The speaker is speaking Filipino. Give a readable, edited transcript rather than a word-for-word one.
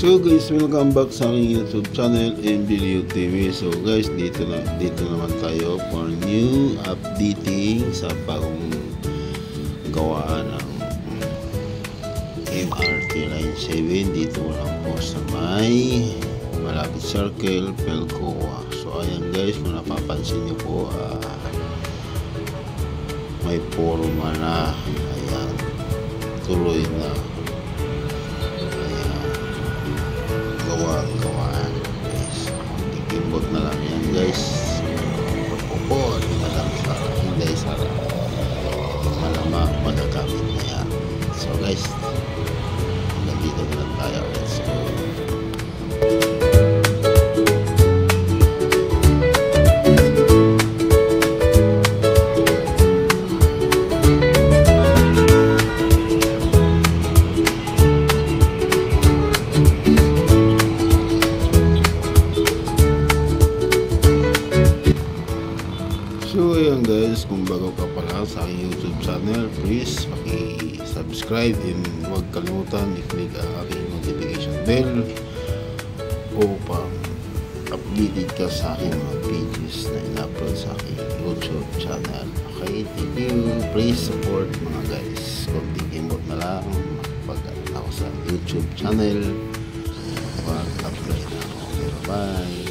So guys, welcome back sa aking YouTube channel, MBLU TV. So guys, dito naman tayo for new updating sa bagong gawaan ng MRT Line 7 dito lang po sa may malapit circle, Pelcoa. So ayan guys, kung napapansin nyo po, may forma na. Ayan, tuloy na. Gawaan guys, tikimbot na lang yan guys. Pagpupod hindi sara malama magagamit na yan. So guys, nandito na lang tayo. Let's go. So ayan guys, kung bago ka pala sa aking YouTube channel, please paki-subscribe and huwag kalimutan i-click ang aking notification bell upang updated ka sa aking mga videos na in-upload sa aking YouTube channel. Okay, thank you. Please support mga guys. Kung tigimot na lang makapag ako sa YouTube channel, huwag upload na ako. Bye.